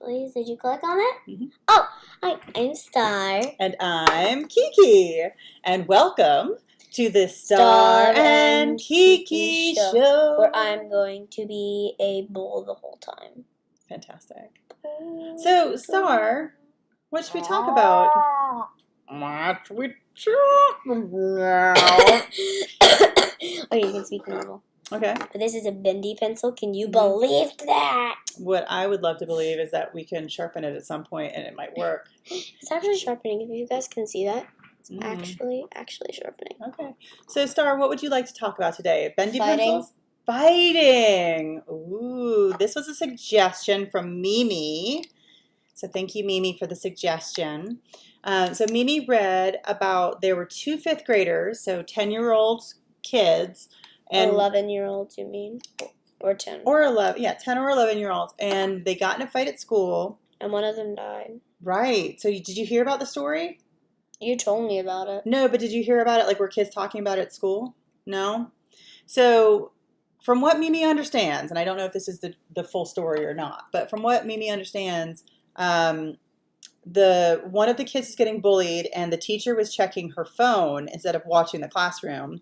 Please, did you click on it? Mm-hmm. Oh, hi, I'm Star. And I'm Kiki. And welcome to the Star and Kiki show. Where I'm going to be a bull the whole time. Fantastic. So, Star, what should we talk about? What should we talk about? Okay, you can speak normal. Okay. But this is a bendy pencil. Can you believe that? What I would love to believe is that we can sharpen it at some point and it might work. It's actually sharpening. If you guys can see that, it's actually sharpening. Okay. So, Star, what would you like to talk about today? Bendy Fighting. pencils? Fighting. Ooh, this was a suggestion from Mimi. So thank you, Mimi, for the suggestion. So Mimi read about there were two fifth graders, so 10-year-old kids. And 11-year-olds, you mean? Or 10? Or 11, yeah, 10 or 11-year-olds. And they got in a fight at school. And one of them died. Right. So did you hear about the story? You told me about it. No, but did you hear about it? Like, were kids talking about it at school? No? So from what Mimi understands, and I don't know if this is the full story or not, but from what Mimi understands, one of the kids was getting bullied, and the teacher was checking her phone instead of watching the classroom.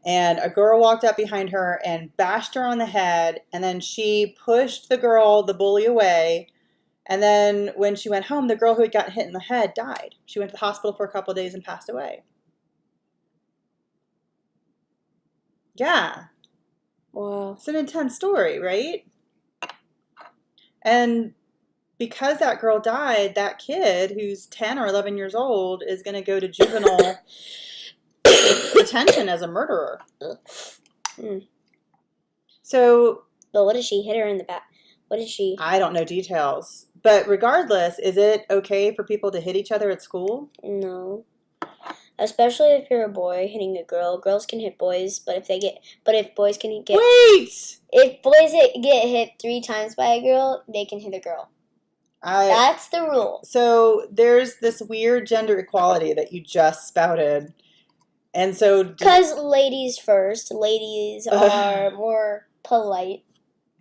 And a girl walked up behind her and bashed her on the head, and then she pushed the bully away. And then when she went home, the girl who had gotten hit in the head died. She went to the hospital for a couple of days and passed away. Yeah. Wow. It's an intense story, right? And because that girl died, that kid who's 10 or 11 years old is going to go to juvenile detention as a murderer. So, but what did she hit her in the back? What did she? I don't know details. But regardless, is it okay for people to hit each other at school? No. Especially if you're a boy hitting a girl. Girls can hit boys, but if boys can get if boys get hit 3 times by a girl, they can hit a girl. That's the rule. So there's this weird gender equality that you just spouted. And so because ladies first, ladies are more polite.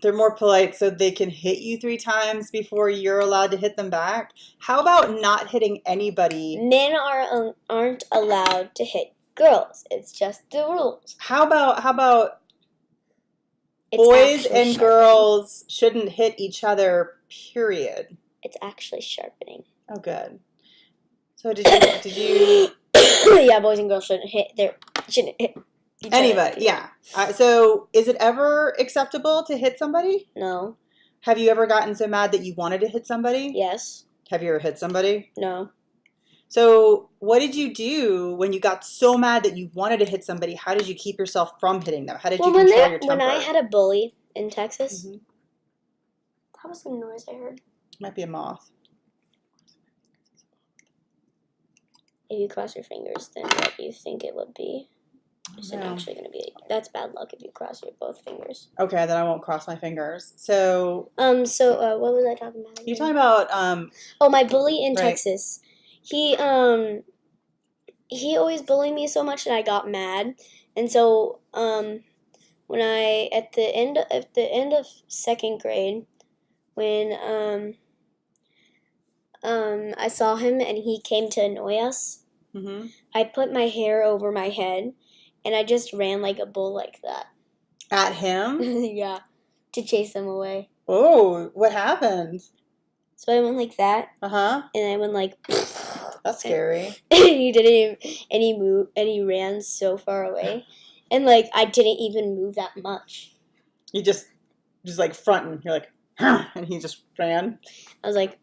They're more polite, so they can hit you 3 times before you're allowed to hit them back. How about not hitting anybody? Men aren't allowed to hit girls. It's just the rules. How about boys and girls shouldn't hit each other, period? It's actually sharpening. Oh, good. So did you yeah, boys and girls shouldn't hit anybody, yeah. So is it ever acceptable to hit somebody? No. Have you ever gotten so mad that you wanted to hit somebody? Yes. Have you ever hit somebody? No. So what did you do when you got so mad that you wanted to hit somebody? How did you keep yourself from hitting them? How did you control your temper? When I had a bully in Texas, that was the noise I heard. Might be a moth. If you cross your fingers, then what do you think it would be? Is it actually going to be? That's bad luck if you cross your both fingers. Okay, then I won't cross my fingers. So. What was I talking about? You're talking about my bully in Texas. He always bullied me so much that I got mad, and so when I at the end of 2nd grade, when I saw him and he came to annoy us. I put my hair over my head, and I just ran like a bull like that. At him? Yeah, to chase him away. Oh, what happened? So I went like that. And I went like. That's scary. And he didn't even, and he moved, and he ran so far away, and like I didn't even move that much. You just like fronting. You're like, and he just ran. I was like,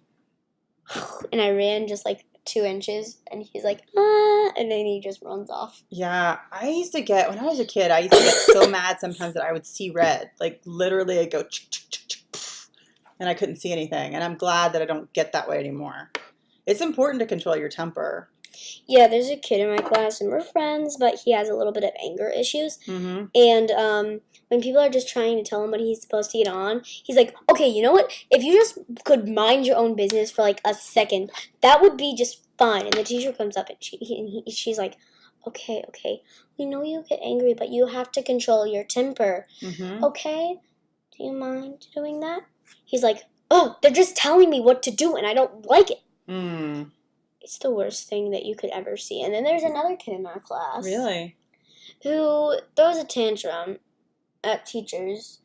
and I ran just like 2 inches, and he's like, ah, and then he just runs off. Yeah, when I was a kid, I used to get so mad sometimes that I would see red. Like, literally, I'd go, and I couldn't see anything. And I'm glad that I don't get that way anymore. It's important to control your temper. Yeah, there's a kid in my class, and we're friends, but he has a little bit of anger issues. And when people are just trying to tell him what he's supposed to get on, he's like, okay, you know what? If you just could mind your own business for like a second, that would be just fine. And the teacher comes up, and she's like, okay, we know you get angry, but you have to control your temper. Okay? Do you mind doing that? He's like, oh, they're just telling me what to do and I don't like it. Mm. It's the worst thing that you could ever see. And then there's another kid in our class. Really? Who throws a tantrum at teachers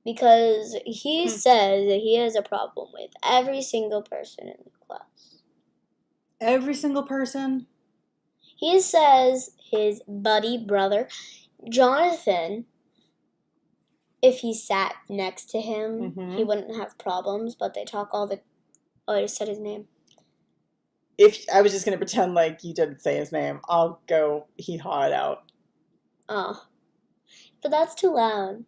because he says that he has a problem with every single person in the class. Every single person? He says his buddy brother, Jonathan, if he sat next to him, he wouldn't have problems, but they talk all the... Oh, I just said his name. If I was just going to pretend like you didn't say his name, I'll go hee-haw it out. Oh. But that's too loud.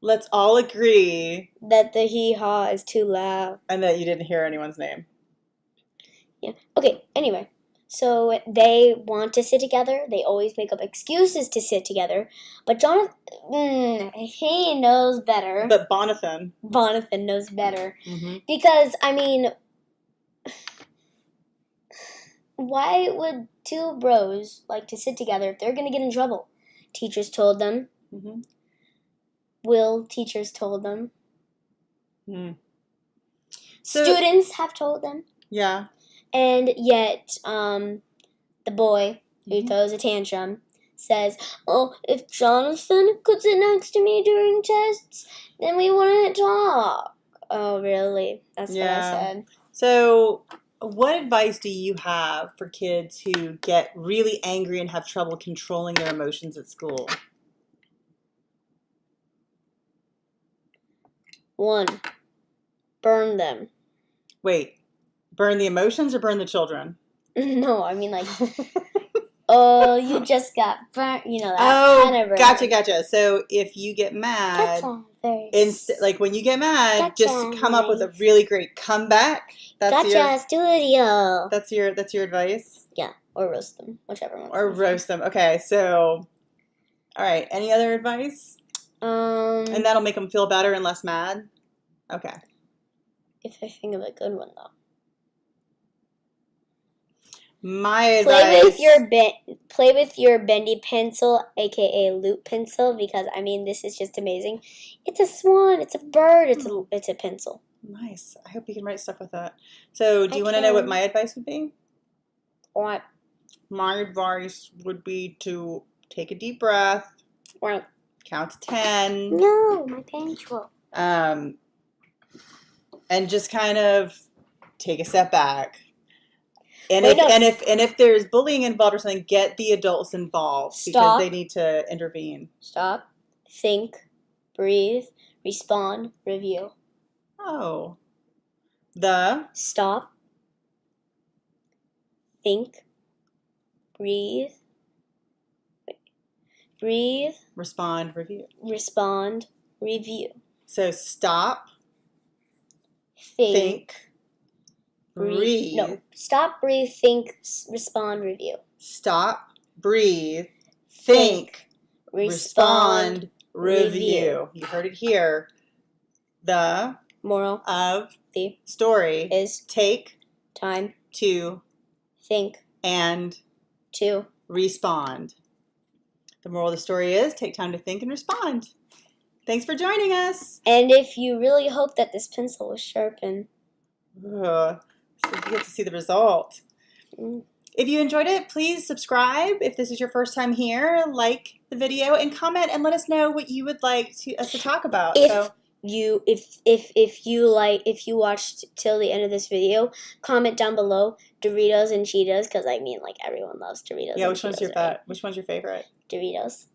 Let's all agree that the hee-haw is too loud. And that you didn't hear anyone's name. Yeah. Okay, anyway. So they want to sit together. They always make up excuses to sit together. But Jonathan, he knows better. But Bonathan knows better. Mm-hmm. Because, I mean, why would two bros like to sit together if they're going to get in trouble? Teachers told them. Mm-hmm. Teachers told them. Mm. Students have told them. Yeah. And yet, the boy who throws a tantrum says, oh, if Jonathan could sit next to me during tests, then we wouldn't talk. Oh, really? That's what I said. So, what advice do you have for kids who get really angry and have trouble controlling their emotions at school? 1, burn them. Wait, burn the emotions or burn the children? No, I mean like, oh, you just got burnt, you know, that kind of burn. Gotcha. So if you get mad, like when you get mad, just come up with a really great comeback. Studio. That's your advice? Yeah, or roast them, whichever one. Or roast them. Okay, so, all right. Any other advice? And that'll make them feel better and less mad? Okay. If I think of a good one, though. My advice... Play with your bendy pencil, a.k.a. loop pencil, because, I mean, this is just amazing. It's a swan, it's a bird, it's a pencil. Nice. I hope you can write stuff with that. So, do you want to know what my advice would be? What? My advice would be to take a deep breath. What? Count to 10. No, my pencil. And just kind of take a step back. And if there's bullying involved or something, get the adults involved because they need to intervene. Stop. Think. Breathe. Respond. Review. Oh. Stop. Think. Breathe. Breathe. Respond. Review. Respond. Review. So stop. Think. Breathe. No. Stop, breathe, think, respond, review. Stop, breathe, think, respond, review. You heard it here. The moral of the story is take time to think and to respond. The moral of the story is take time to think and respond. Thanks for joining us. And if you really hope that this pencil was sharpened. So you get to see the result. If you enjoyed it, please subscribe. If this is your first time here, like the video and comment and let us know what you would like us to talk about. If you watched till the end of this video, comment down below Doritos and Cheetos because I mean like everyone loves Doritos. Yeah, which one's your favorite? Doritos.